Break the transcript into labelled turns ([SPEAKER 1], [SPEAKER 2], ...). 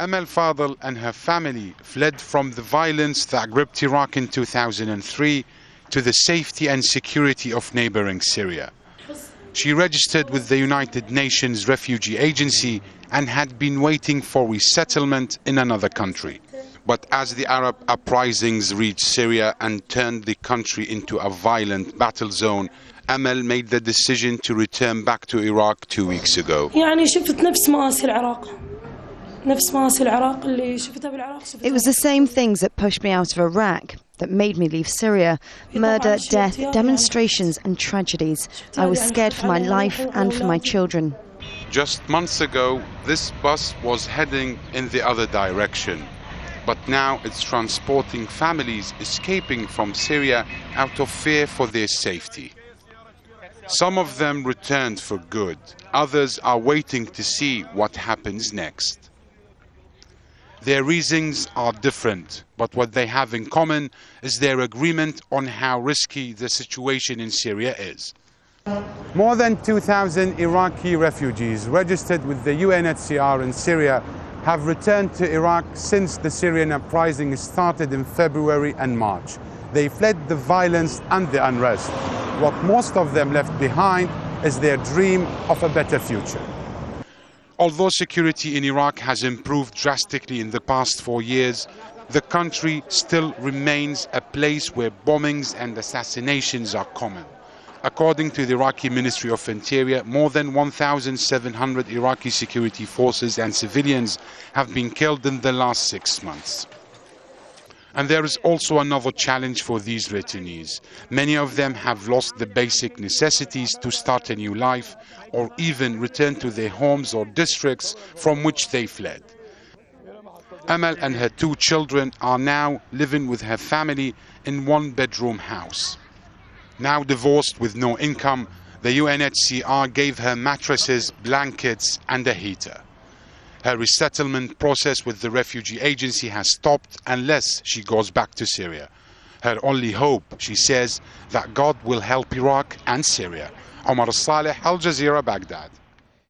[SPEAKER 1] Amal Fadl and her family fled from the violence that gripped Iraq in 2003 to the safety and security of neighboring Syria. She registered with the United Nations Refugee Agency and had been waiting for resettlement in another country. But as the Arab uprisings reached Syria and turned the country into a violent battle zone, Amal made the decision to return back to Iraq 2 weeks ago.
[SPEAKER 2] It was the same things that pushed me out of Iraq, that made me leave Syria. Murder, death, demonstrations and tragedies. I was scared for my life and for my children.
[SPEAKER 1] Just months ago, this bus was heading in the other direction. But now it's transporting families escaping from Syria out of fear for their safety. Some of them returned for good. Others are waiting to see what happens next. Their reasons are different, but what they have in common is their agreement on how risky the situation in Syria is. More than 2,000 Iraqi refugees registered with the UNHCR in Syria have returned to Iraq since the Syrian uprising started in February and March. They fled the violence and the unrest. What most of them left behind is their dream of a better future. Although security in Iraq has improved drastically in the past 4 years, the country still remains a place where bombings and assassinations are common. According to the Iraqi Ministry of Interior, more than 1,700 Iraqi security forces and civilians have been killed in the last 6 months. And there is also another challenge for these returnees. Many of them have lost the basic necessities to start a new life or even return to their homes or districts from which they fled. Amal and her 2 children are now living with her family in 1-bedroom house. Now divorced with no income, the UNHCR gave her mattresses, blankets and a heater. Her resettlement process with the refugee agency has stopped unless she goes back to Syria. Her only hope, she says, that God will help Iraq and Syria. Omar, Saleh, Al Jazeera, Baghdad.